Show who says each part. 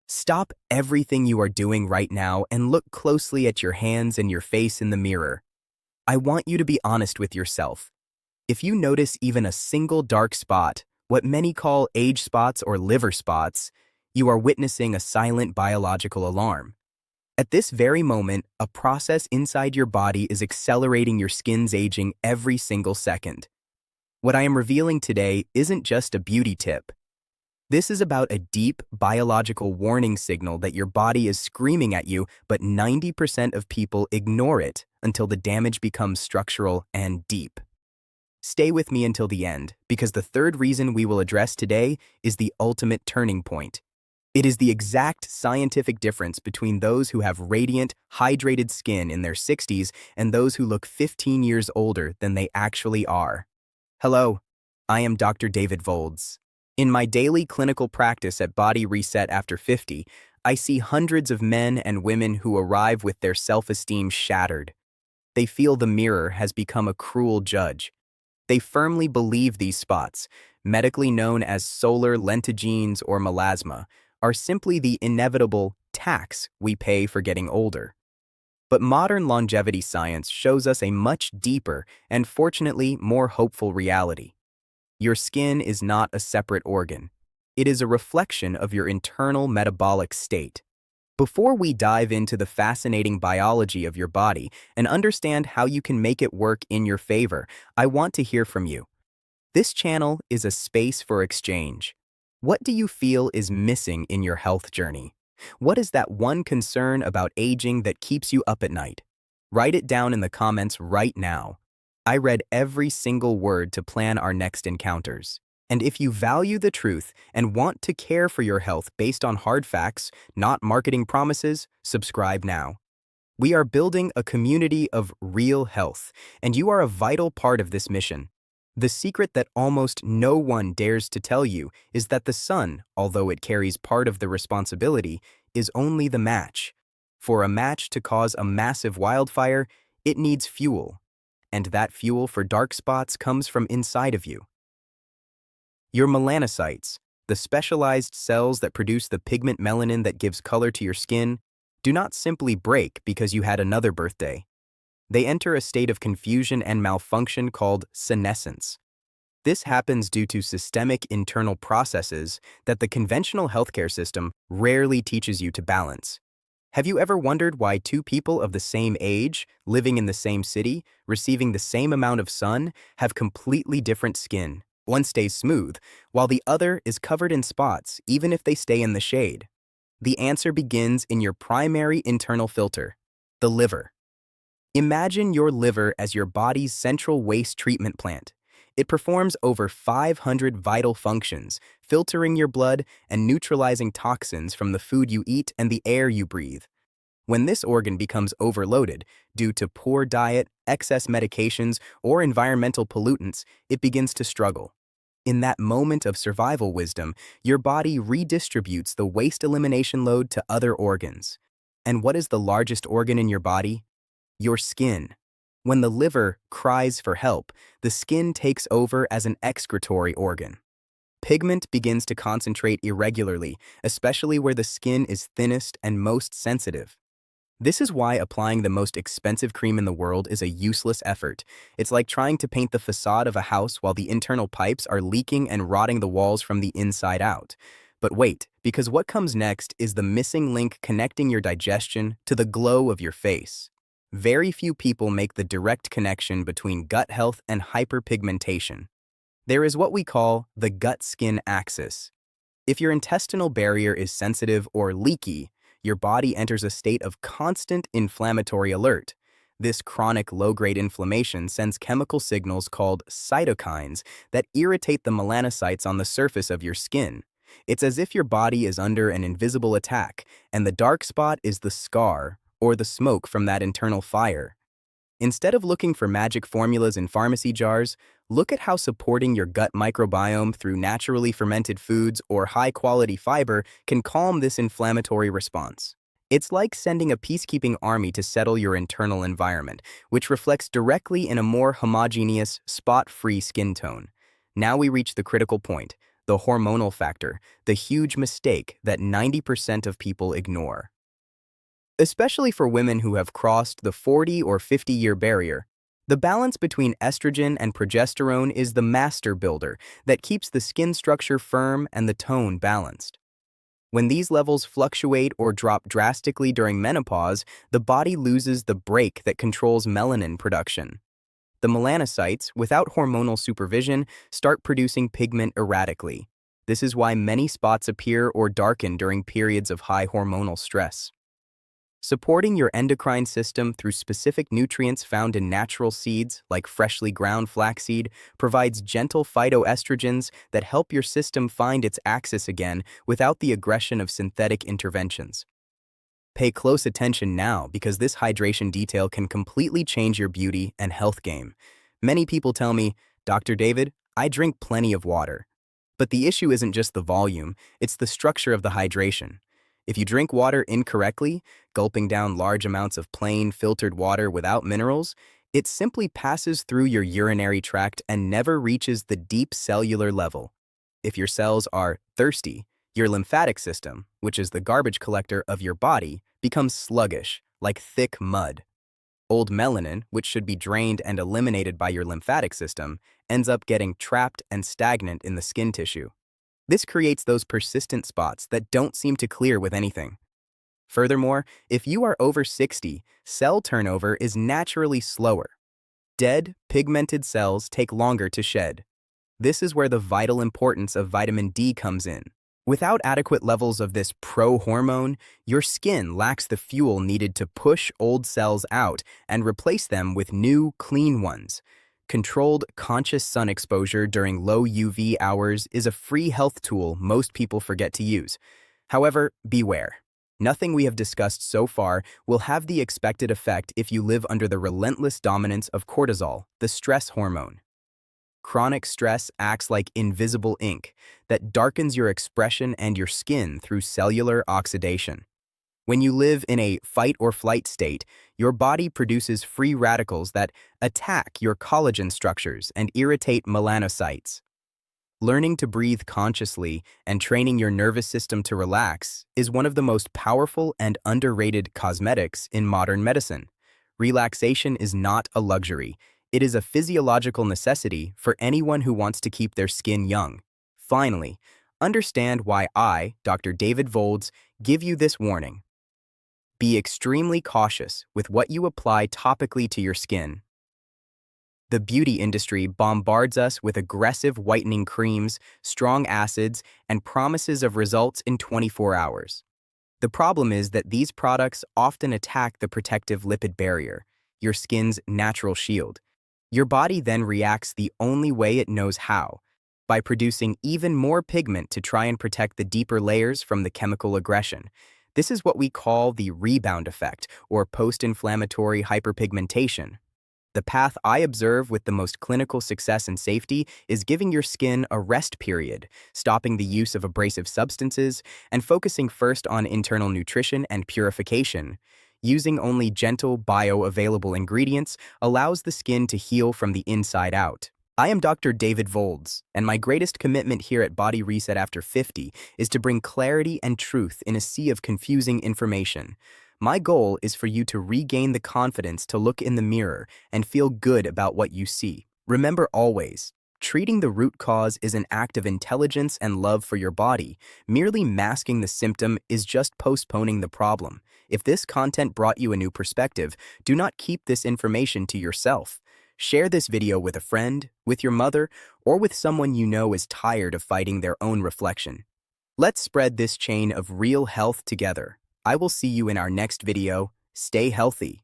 Speaker 1: Stop everything you are doing right now and look closely at your hands and your face in the mirror. I want you to be honest with yourself. If you notice even a single dark spot, what many call age spots or liver spots, you are witnessing a silent biological alarm. At this very moment, a process inside your body is accelerating your skin's aging every single second. What I am revealing today isn't just a beauty tip. This is about a deep biological warning signal that your body is screaming at you, but 90% of people ignore it until the damage becomes structural and deep. Stay with me until the end, because the third reason we will address today is the ultimate turning point. It is the exact scientific difference between those who have radiant, hydrated skin in their 60s and those who look 15 years older than they actually are. Hello, I am Dr. David Volds. In my daily clinical practice at Body Reset After 50, I see hundreds of men and women who arrive with their self-esteem shattered. They feel the mirror has become a cruel judge. They firmly believe these spots, medically known as solar lentigines or melasma, are simply the inevitable tax we pay for getting older. But modern longevity science shows us a much deeper and fortunately more hopeful reality. Your skin is not a separate organ. It is a reflection of your internal metabolic state. Before we dive into the fascinating biology of your body and understand how you can make it work in your favor, I want to hear from you. This channel is a space for exchange. What do you feel is missing in your health journey? What is that one concern about aging that keeps you up at night? Write it down in the comments right now. I read every single word to plan our next encounters. And if you value the truth and want to care for your health based on hard facts, not marketing promises, subscribe now. We are building a community of real health, and you are a vital part of this mission. The secret that almost no one dares to tell you is that the sun, although it carries part of the responsibility, is only the match. For a match to cause a massive wildfire, it needs fuel. And that fuel for dark spots comes from inside of you. Your melanocytes, the specialized cells that produce the pigment melanin that gives color to your skin, do not simply break because you had another birthday. They enter a state of confusion and malfunction called senescence. This happens due to systemic internal processes that the conventional healthcare system rarely teaches you to balance. Have you ever wondered why two people of the same age, living in the same city, receiving the same amount of sun, have completely different skin? One stays smooth, while the other is covered in spots even if they stay in the shade. The answer begins in your primary internal filter, the liver. Imagine your liver as your body's central waste treatment plant. It performs over 500 vital functions, filtering your blood and neutralizing toxins from the food you eat and the air you breathe. When this organ becomes overloaded due to poor diet, excess medications, or environmental pollutants, it begins to struggle. In that moment of survival wisdom, your body redistributes the waste elimination load to other organs. And what is the largest organ in your body? Your skin. When the liver cries for help, the skin takes over as an excretory organ. Pigment begins to concentrate irregularly, especially where the skin is thinnest and most sensitive. This is why applying the most expensive cream in the world is a useless effort. It's like trying to paint the facade of a house while the internal pipes are leaking and rotting the walls from the inside out. But wait, because what comes next is the missing link connecting your digestion to the glow of your face. Very few people make the direct connection between gut health and hyperpigmentation. There is what we call the gut-skin axis. If your intestinal barrier is sensitive or leaky, your body enters a state of constant inflammatory alert. This chronic low-grade inflammation sends chemical signals called cytokines that irritate the melanocytes on the surface of your skin. It's as if your body is under an invisible attack, and the dark spot is the scar or the smoke from that internal fire. Instead of looking for magic formulas in pharmacy jars, look at how supporting your gut microbiome through naturally fermented foods or high-quality fiber can calm this inflammatory response. It's like sending a peacekeeping army to settle your internal environment, which reflects directly in a more homogeneous, spot-free skin tone. Now we reach the critical point, the hormonal factor, the huge mistake that 90% of people ignore. Especially for women who have crossed the 40 or 50-year barrier, the balance between estrogen and progesterone is the master builder that keeps the skin structure firm and the tone balanced. When these levels fluctuate or drop drastically during menopause, the body loses the brake that controls melanin production. The melanocytes, without hormonal supervision, start producing pigment erratically. This is why many spots appear or darken during periods of high hormonal stress. Supporting your endocrine system through specific nutrients found in natural seeds, like freshly ground flaxseed, provides gentle phytoestrogens that help your system find its axis again without the aggression of synthetic interventions. Pay close attention now because this hydration detail can completely change your beauty and health game. Many people tell me, Dr. David, I drink plenty of water. But the issue isn't just the volume, it's the structure of the hydration. If you drink water incorrectly, gulping down large amounts of plain, filtered water without minerals, it simply passes through your urinary tract and never reaches the deep cellular level. If your cells are thirsty, your lymphatic system, which is the garbage collector of your body, becomes sluggish, like thick mud. Old melanin, which should be drained and eliminated by your lymphatic system, ends up getting trapped and stagnant in the skin tissue. This creates those persistent spots that don't seem to clear with anything. Furthermore, if you are over 60, cell turnover is naturally slower. Dead, pigmented cells take longer to shed. This is where the vital importance of vitamin D comes in. Without adequate levels of this pro-hormone, your skin lacks the fuel needed to push old cells out and replace them with new, clean ones. Controlled, conscious sun exposure during low UV hours is a free health tool most people forget to use. However, beware. Nothing we have discussed so far will have the expected effect if you live under the relentless dominance of cortisol, the stress hormone. Chronic stress acts like invisible ink that darkens your expression and your skin through cellular oxidation. When you live in a fight-or-flight state, your body produces free radicals that attack your collagen structures and irritate melanocytes. Learning to breathe consciously and training your nervous system to relax is one of the most powerful and underrated cosmetics in modern medicine. Relaxation is not a luxury. It is a physiological necessity for anyone who wants to keep their skin young. Finally, understand why I, Dr. David Volds, give you this warning. Be extremely cautious with what you apply topically to your skin. The beauty industry bombards us with aggressive whitening creams, strong acids, and promises of results in 24 hours. The problem is that these products often attack the protective lipid barrier, your skin's natural shield. Your body then reacts the only way it knows how, by producing even more pigment to try and protect the deeper layers from the chemical aggression. This is what we call the rebound effect, or post-inflammatory hyperpigmentation. The path I observe with the most clinical success and safety is giving your skin a rest period, stopping the use of abrasive substances, and focusing first on internal nutrition and purification. Using only gentle, bioavailable ingredients allows the skin to heal from the inside out. I am Dr. David Volds, and my greatest commitment here at Body Reset After 50 is to bring clarity and truth in a sea of confusing information. My goal is for you to regain the confidence to look in the mirror and feel good about what you see. Remember always, treating the root cause is an act of intelligence and love for your body. Merely masking the symptom is just postponing the problem. If this content brought you a new perspective, do not keep this information to yourself. Share this video with a friend, with your mother, or with someone you know is tired of fighting their own reflection. Let's spread this chain of real health together. I will see you in our next video. Stay healthy.